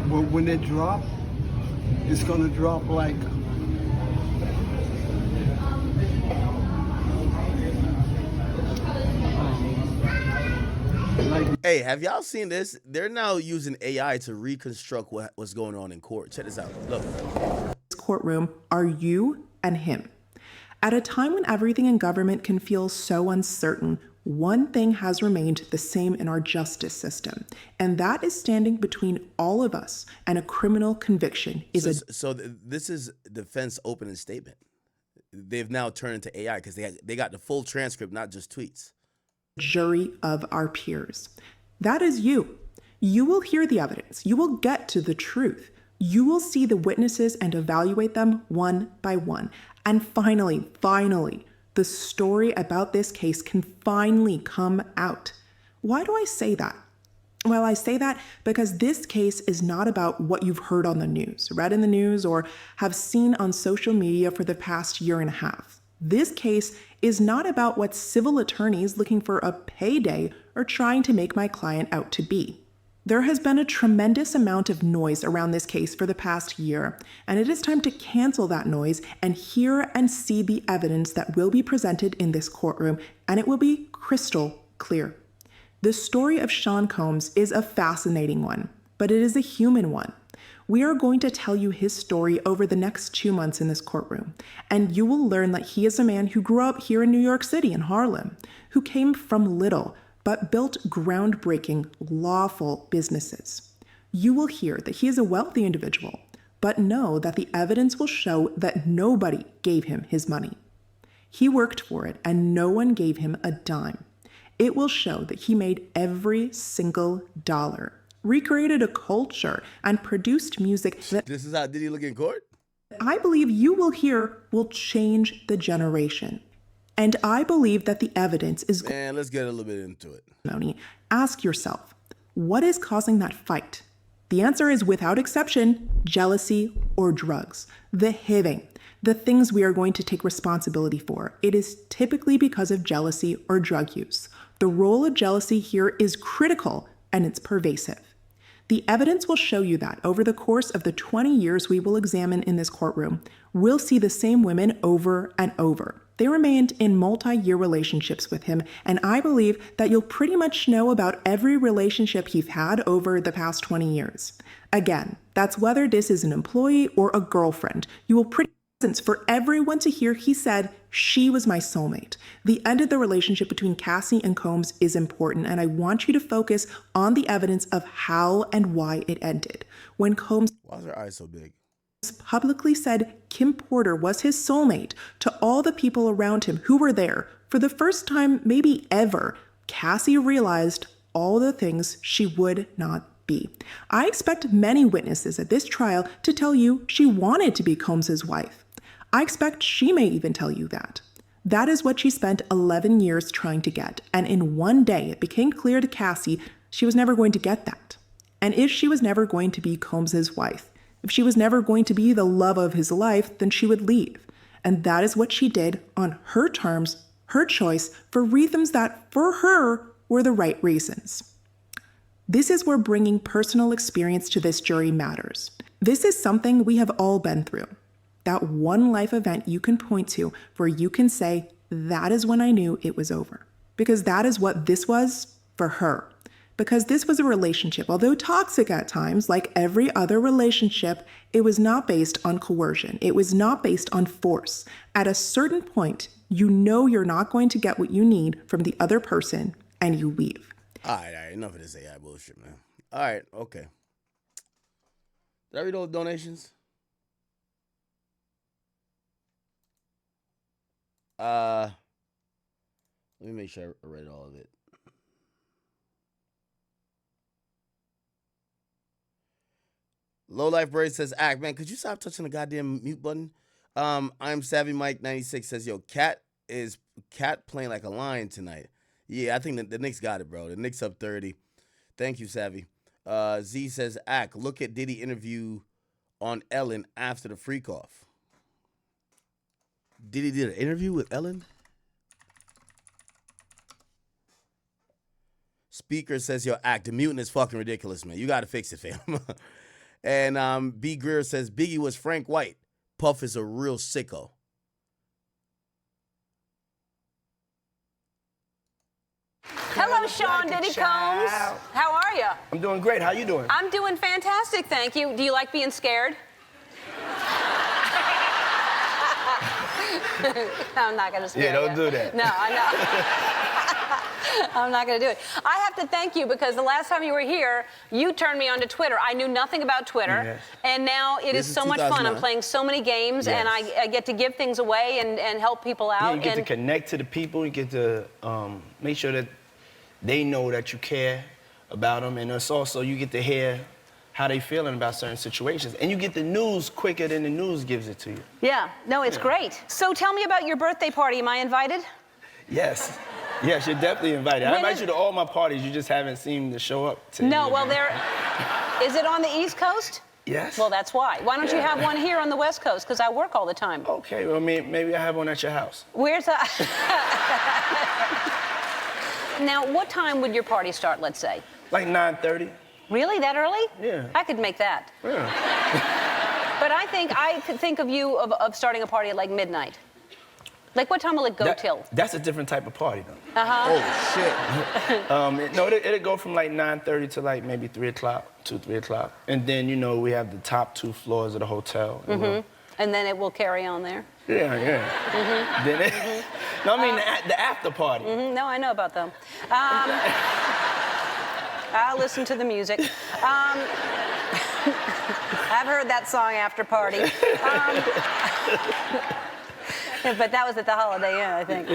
But when it drops, it's gonna drop like Hey, have y'all seen this? They're now using AI to reconstruct what's going on in court. Check this out. Look. Courtroom are you and him. At a time when everything in government can feel so uncertain, one thing has remained the same in our justice system, and that is standing between all of us and a criminal conviction. So this is defense opening statement. They've now turned into AI because they got the full transcript, not just tweets. Jury of our peers. That is you. You will hear the evidence. You will get to the truth. You will see the witnesses and evaluate them one by one. And finally, the story about this case can finally come out. Why do I say that? Well, I say that because this case is not about what you've heard on the news, read in the news, or have seen on social media for the past year and a half. This case is not about what civil attorneys looking for a payday are trying to make my client out to be. There has been a tremendous amount of noise around this case for the past year, and it is time to cancel that noise and hear and see the evidence that will be presented in this courtroom, and it will be crystal clear. The story of Shawn Combs is a fascinating one, but it is a human one. We are going to tell you his story over the next 2 months in this courtroom, and you will learn that he is a man who grew up here in New York City in Harlem, who came from little but built groundbreaking, lawful businesses. You will hear that he is a wealthy individual, but know that the evidence will show that nobody gave him his money. He worked for it, and no one gave him a dime. It will show that he made every single dollar, recreated a culture, and produced music that This is how Diddy look in court? I believe you will hear will change the generation. And I believe that the evidence is And let's get a little bit into it. testimony. Ask yourself, what is causing that fight? The answer is, without exception, jealousy or drugs. The hitting, the things we are going to take responsibility for. It is typically because of jealousy or drug use. The role of jealousy here is critical, and it's pervasive. The evidence will show you that over the course of the 20 years we will examine in this courtroom, we'll see the same women over and over. They remained in multi-year relationships with him, and I believe that you'll pretty much know about every relationship he's had over the past 20 years. Again, that's whether this is an employee or a girlfriend. You will pretty for everyone to hear he said, she was my soulmate. The end of the relationship between Cassie and Combs is important, and I want you to focus on the evidence of how and why it ended. When Combs Why is her eyes so big? publicly said Kim Porter was his soulmate to all the people around him who were there, for the first time maybe ever, Cassie realized all the things she would not be. I expect many witnesses at this trial to tell you she wanted to be Combs' wife. I expect she may even tell you that. That is what she spent 11 years trying to get, and in one day it became clear to Cassie she was never going to get that. And if she was never going to be Combs' wife, if she was never going to be the love of his life, then she would leave. And that is what she did on her terms, her choice, for reasons that, for her, were the right reasons. This is where bringing personal experience to this jury matters. This is something we have all been through. That one life event you can point to where you can say, that is when I knew it was over. Because that is what this was for her. Because this was a relationship, although toxic at times, like every other relationship, it was not based on coercion. It was not based on force. At a certain point, you know you're not going to get what you need from the other person, and you leave. All right, enough of this AI bullshit, man. All right, okay. Did I read all the donations? Let me make sure I read all of it. Low Life Bird says, "Act, man, could you stop touching the goddamn mute button?" I'm Savvy Mike 96 says, "Yo, Cat playing like a lion tonight." Yeah, I think the Knicks got it, bro. The Knicks up 30. Thank you, Savvy. Z says, "Act, look at Diddy interview on Ellen after the freak off." Diddy did an interview with Ellen? Speaker says, "Yo, Act, the mutant is fucking ridiculous, man. You got to fix it, fam." And B. Greer says, "Biggie was Frank White. Puff is a real sicko." Hello, Shawn, Diddy Combs. How are you? I'm doing great. How you doing? I'm doing fantastic, thank you. Do you like being scared? I'm not going to scare you. Yeah, don't do that. No, I know. I'm not going to do it. I have to thank you because the last time you were here, you turned me on to Twitter. I knew nothing about Twitter, Yes. and now it is so much fun. I'm playing so many games, Yes. and I get to give things away and help people out. Yeah, you get to connect to the people. You get to make sure that they know that you care about them, and it's also you get to hear how they feeling about certain situations, and you get the news quicker than the news gives it to you. Yeah, no, it's great. So tell me about your birthday party. Am I invited? Yes. Yes, you're definitely invited. I invite you to all my parties. You just haven't seemed to show up to No, any well, of them. is it on the East Coast? Yes. Well, that's why. Why don't you have one here on the West Coast? Because I work all the time. Okay, well, maybe I have one at your house. Where's that? Now, what time would your party start, let's say? Like 9:30. Really? That early? Yeah. I could make that. Yeah. But I think of you of starting a party at like midnight. Like, what time will it go till? That's a different type of party, though. Uh-huh. Oh, shit. No, it'll go from like 9:30 to like maybe 3 o'clock, 3 o'clock. And then, you know, we have the top 2 floors of the hotel. Mm-hmm. And then it will carry on there? Yeah. Mm-hmm. Then no, I mean the after party. Mm-hmm. No, I know about them. I'll listen to the music. I've heard that song, After Party. But that was at the Holiday Inn, I think.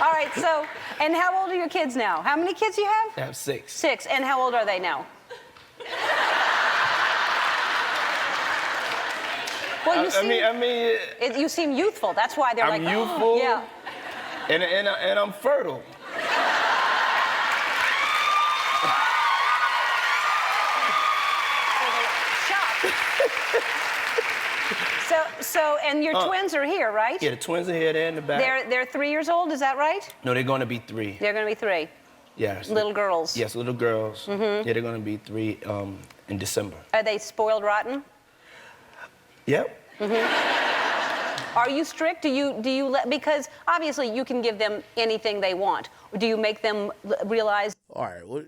All right, so, and how old are your kids now? How many kids you have? I have 6. 6, and how old are they now? Well, you seem, I mean, you seem youthful. That's why they're I'm like, youthful. oh, yeah. And I'm fertile. So, and your twins are here, right? Yeah, the twins are here. They're in the back. They're 3 years old. Is that right? No, they're going to be 3. They're going to be 3. Yes. Little girls. Yes, little girls. Yeah, they're going to be 3 in December. Are they spoiled rotten? Yep. Are you strict? Do you let, because obviously you can give them anything they want. Do you make them realize? All right. What?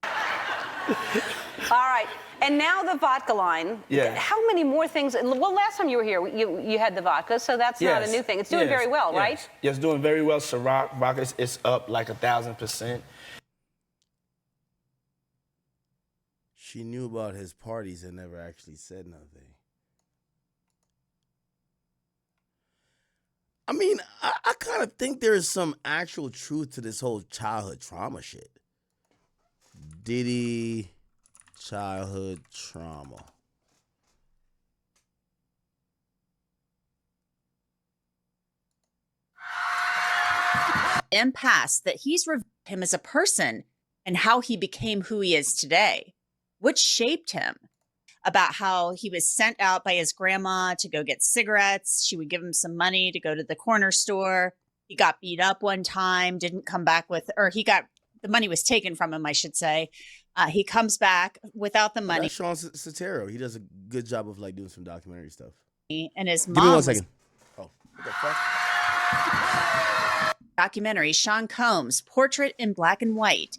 All right. And now the vodka line. Yeah. How many more things? Well, last time you were here, you had the vodka, so that's not a new thing. It's doing very well, right? Yes, doing very well. Ciroc vodka is up like 1,000%. She knew about his parties and never actually said nothing. I mean, I kind of think there is some actual truth to this whole childhood trauma shit. Diddy, childhood trauma. And past that he's revealed him as a person and how he became who he is today, which shaped him. About how he was sent out by his grandma to go get cigarettes. She would give him some money to go to the corner store. He got beat up one time, didn't come back with, or the money was taken from him, I should say. He comes back without the money. That's Shawn Satro. He does a good job of like doing some documentary stuff. And his mom. Give me 1 second. Oh, what the fuck? Documentary, Shawn Combs, Portrait in Black and White.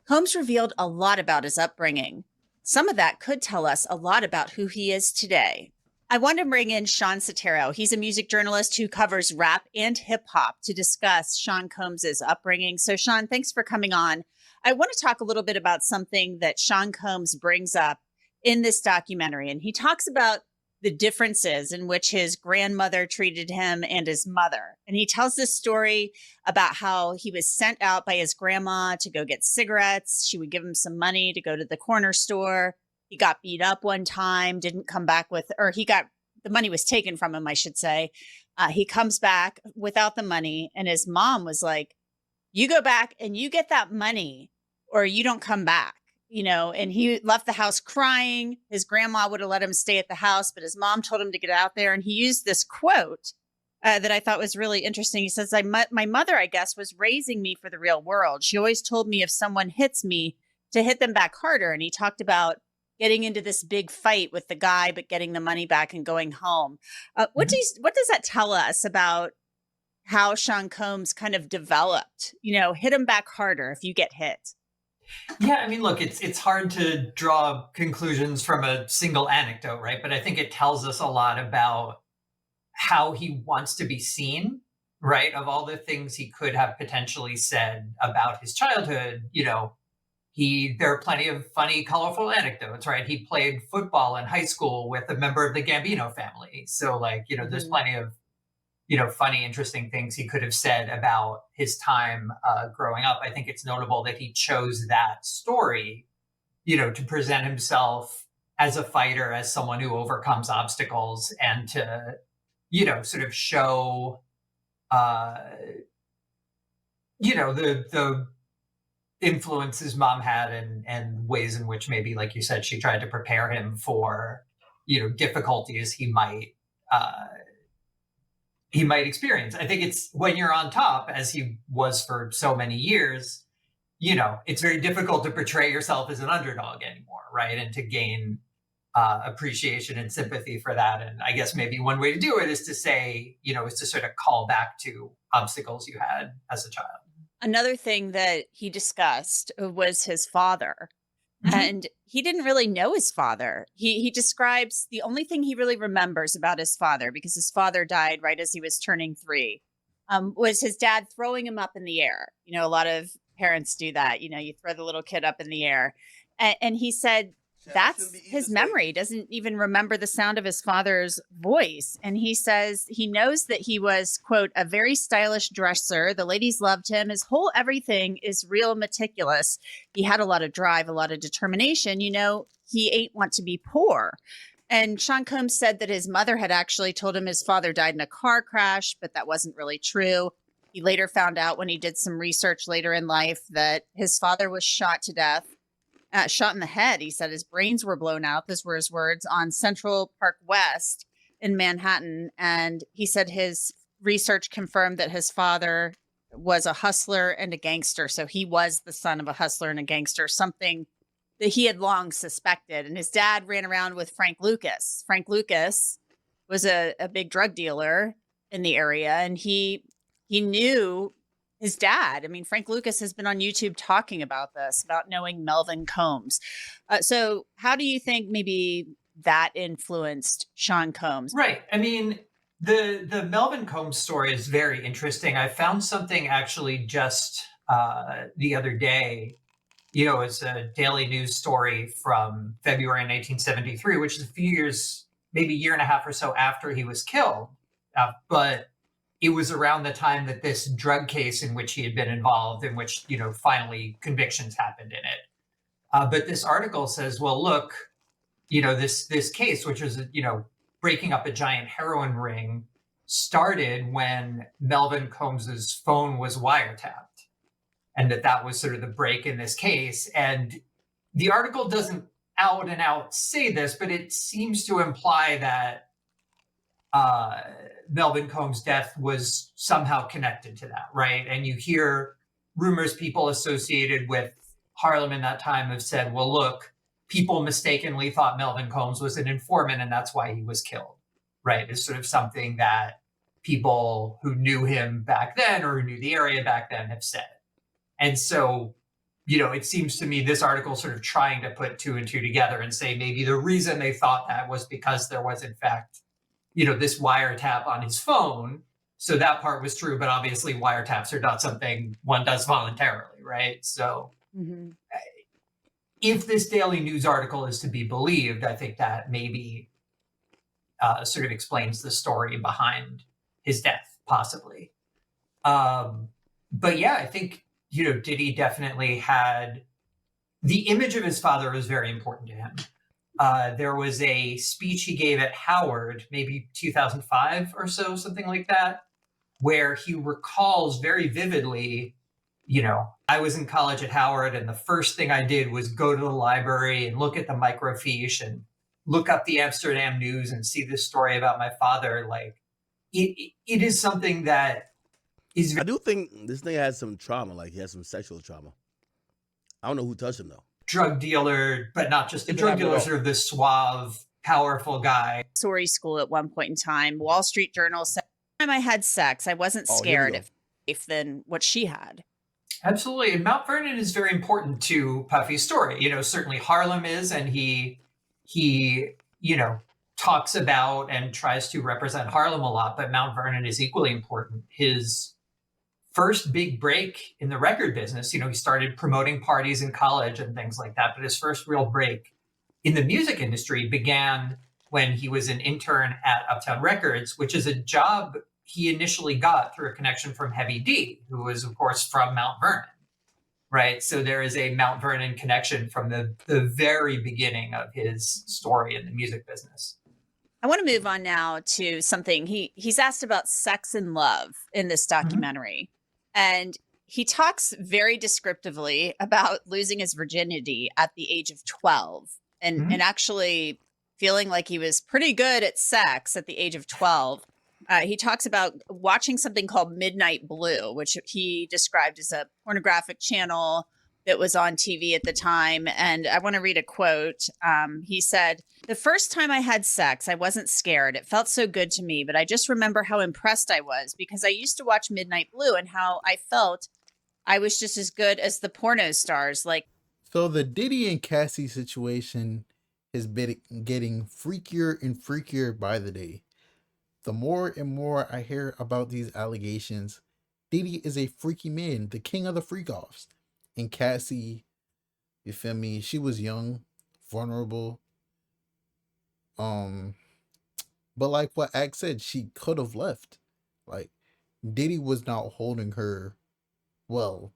Combs revealed a lot about his upbringing. Some of that could tell us a lot about who he is today. I want to bring in Shawn Satro. He's a music journalist who covers rap and hip hop to discuss Shawn Combs' upbringing. So, Shawn, thanks for coming on. I want to talk a little bit about something that Shawn Combs brings up in this documentary. And he talks about the differences in which his grandmother treated him and his mother. And he tells this story about how he was sent out by his grandma to go get cigarettes. She would give him some money to go to the corner store. He got beat up one time, didn't come back with, or the money was taken from him, I should say. He comes back without the money, and his mom was like, you go back and you get that money or you don't come back. You know, and he left the house crying. His grandma would have let him stay at the house, but his mom told him to get out there. And he used this quote that I thought was really interesting. He says, my mother, I guess, was raising me for the real world. She always told me if someone hits me to hit them back harder. And he talked about getting into this big fight with the guy, but getting the money back and going home. What does that tell us about how Shawn Combs kind of developed? You know, hit him back harder if you get hit. Yeah, I mean, look, it's hard to draw conclusions from a single anecdote, right? But I think it tells us a lot about how he wants to be seen, right? Of all the things he could have potentially said about his childhood, you know, there are plenty of funny, colorful anecdotes, right? He played football in high school with a member of the Gambino family. So like, you know, there's plenty of, you know, funny, interesting things he could have said about his time growing up. I think it's notable that he chose that story, you know, to present himself as a fighter, as someone who overcomes obstacles, and to, you know, sort of show, you know, the influence his mom had and ways in which maybe, like you said, she tried to prepare him for, you know, difficulties he might experience. I think it's when you're on top, as he was for so many years, you know, it's very difficult to portray yourself as an underdog anymore, right? And to gain appreciation and sympathy for that. And I guess maybe one way to do it is to say, you know, is to sort of call back to obstacles you had as a child. Another thing that he discussed was his father. And he didn't really know his father. He describes the only thing he really remembers about his father, because his father died right as he was turning 3, was his dad throwing him up in the air. You know, a lot of parents do that. You know, you throw the little kid up in the air. And he said that's his memory. Doesn't even remember the sound of his father's voice. And he says he knows that he was, quote, a very stylish dresser. The ladies loved him. His whole everything is real meticulous. He had a lot of drive, a lot of determination. You know, he ain't want to be poor. And Sean Combs said that his mother had actually told him his father died in a car crash, but that wasn't really true. He later found out when he did some research later in life that his father was shot to death, shot in the head. He said his brains were blown out. Those were his words, on Central Park West in Manhattan. And he said his research confirmed that his father was a hustler and a gangster. So he was the son of a hustler and a gangster, something that he had long suspected. And his dad ran around with Frank Lucas. Frank Lucas was a big drug dealer in the area, and he knew his dad. I mean, Frank Lucas has been on YouTube talking about this, about knowing Melvin Combs. So how do you think maybe that influenced Sean Combs? Right. I mean, the Melvin Combs story is very interesting. I found something actually just the other day. It's a daily news story from February 1973, which is a few years, maybe a year and a half or so after he was killed. But it was around the time that this drug case in which he had been involved, in which, finally convictions happened in it. But this article says, well, look, this case, which was, breaking up a giant heroin ring, started when Melvin Combs's phone was wiretapped. And that was sort of the break in this case. And the article doesn't out and out say this, but it seems to imply that Melvin Combs' death was somehow connected to that, right? And you hear rumors, people associated with Harlem in that time have said, well, look, people mistakenly thought Melvin Combs was an informant and that's why he was killed, right? It's sort of something that people who knew him back then or who knew the area back then have said. And so, it seems to me this article sort of trying to put two and two together and say maybe the reason they thought that was because there was, in fact, this wiretap on his phone. So that part was true, but obviously wiretaps are not something one does voluntarily, right? So if this daily news article is to be believed, I think that maybe sort of explains the story behind his death, possibly. But yeah, I think, Diddy definitely had the image of his father was very important to him. There was a speech he gave at Howard, maybe 2005 or so, something like that, where he recalls very vividly, I was in college at Howard and the first thing I did was go to the library and look at the microfiche and look up the Amsterdam News and see this story about my father. Like, it is something that is. I do think this nigga has some trauma, like he has some sexual trauma. I don't know who touched him though. Drug dealer, but not just a drug dealer, sort of this suave, powerful guy. Sorry school at one point in time. Wall Street Journal said, "Every time I had sex, I wasn't scared if than what she had." Absolutely. And Mount Vernon is very important to Puffy's story. Certainly Harlem is, and he talks about and tries to represent Harlem a lot, but Mount Vernon is equally important. His first big break in the record business, he started promoting parties in college and things like that, but his first real break in the music industry began when he was an intern at Uptown Records, which is a job he initially got through a connection from Heavy D, who was, of course, from Mount Vernon, right? So there is a Mount Vernon connection from the very beginning of his story in the music business. I want to move on now to something he's asked about sex and love in this documentary. And he talks very descriptively about losing his virginity at the age of 12 and actually feeling like he was pretty good at sex at the age of 12. He talks about watching something called Midnight Blue, which he described as a pornographic channel that was on TV at the time. And I want to read a quote. He said, "The first time I had sex, I wasn't scared. It felt so good to me, but I just remember how impressed I was because I used to watch Midnight Blue and how I felt I was just as good as the porno stars." So the Diddy and Cassie situation has been getting freakier and freakier by the day. The more and more I hear about these allegations, Diddy is a freaky man, the king of the freak-offs. And Cassie, you feel me? She was young, vulnerable. But like what Ak said, she could have left. Like, Diddy was not holding her well.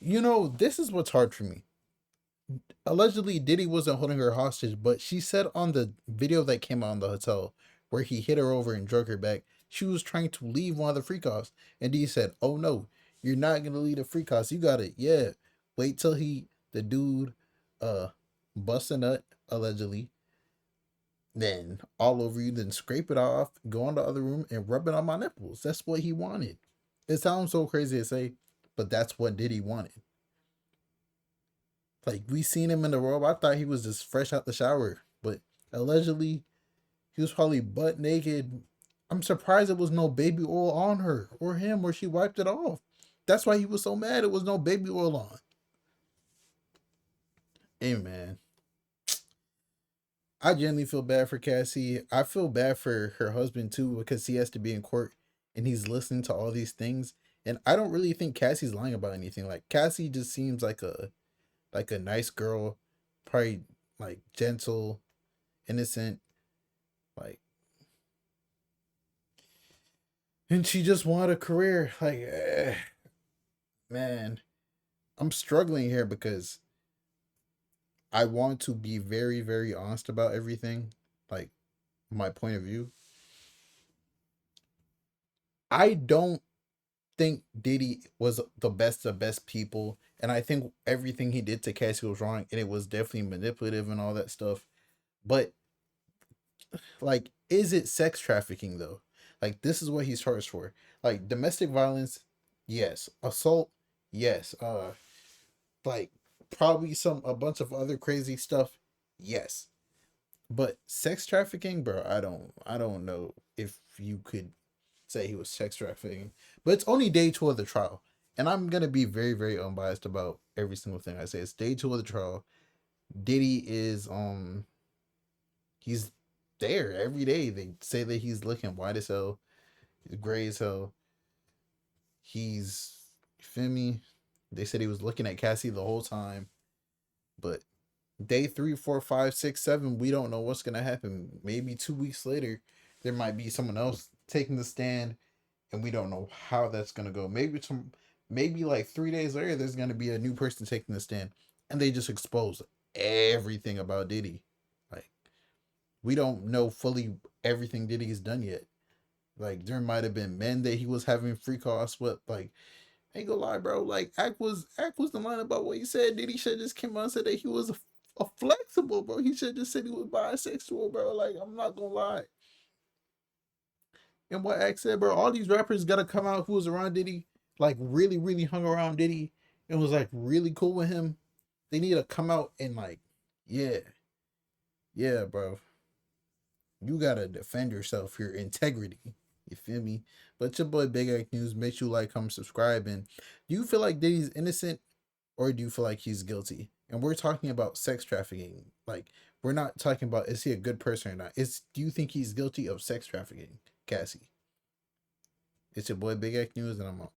This is what's hard for me. allegedly Diddy wasn't holding her hostage, but she said on the video that came out in the hotel where he hit her over and drug her back, she was trying to leave one of the freak offs. And Diddy said, "Oh no, you're not gonna leave the freak offs. You got it. Yeah. Wait till the dude bust a nut, allegedly, then all over you, then scrape it off, go in the other room and rub it on my nipples." That's what he wanted. It sounds so crazy to say, but that's what Diddy wanted. Like, we seen him in the robe. I thought he was just fresh out the shower, but allegedly he was probably butt naked. I'm surprised there was no baby oil on her or him, or she wiped it off. That's why he was so mad. It was no baby oil on. Hey man, I genuinely feel bad for Cassie. I feel bad for her husband too, because he has to be in court and he's listening to all these things. And I don't really think Cassie's lying about anything. Like, Cassie just seems like a nice girl, probably like gentle, innocent, like, and she just wanted a career. Like, man, I'm struggling here because I want to be very, very honest about everything, like my point of view. I don't think Diddy was the best of best people, and I think everything he did to Cassie was wrong, and it was definitely manipulative and all that stuff. But like, is it sex trafficking though? Like, this is what he's charged for. Like, domestic violence, yes. Assault, yes. Like, probably a bunch of other crazy stuff, yes. But sex trafficking, bro, I don't know if you could say he was sex trafficking. But it's only day 2 of the trial. And I'm gonna be very, very unbiased about every single thing I say. It's day 2 of the trial. Diddy is he's there every day. They say that he's looking white as hell, he's gray as hell. He's, you feel me? They said he was looking at Cassie the whole time. But day 3, 4, 5, 6, 7, we don't know what's gonna happen. Maybe 2 weeks later, there might be someone else taking the stand, and we don't know how that's gonna go. Maybe like 3 days later, there's gonna be a new person taking the stand, and they just expose everything about Diddy. Like, we don't know fully everything Diddy's done yet. Like, there might have been men that he was having freak offs with. Like, ain't gonna lie, bro. Like, Act was the line about what he said. Diddy should just came out and said that he was a flexible, bro. He should just said he was bisexual, bro. Like, I'm not gonna lie. And what Act said, bro, all these rappers gotta come out who was around Diddy, like really, really hung around Diddy and was like really cool with him. They need to come out and like, yeah, bro. You gotta defend yourself, your integrity. You feel me? But your boy Big Act News. Make sure you like, comment, subscribe. And do you feel like Diddy's innocent, or do you feel like he's guilty? And we're talking about sex trafficking. Like, we're not talking about is he a good person or not. Do you think he's guilty of sex trafficking, Cassie? It's your boy Big Act News, and I'm out.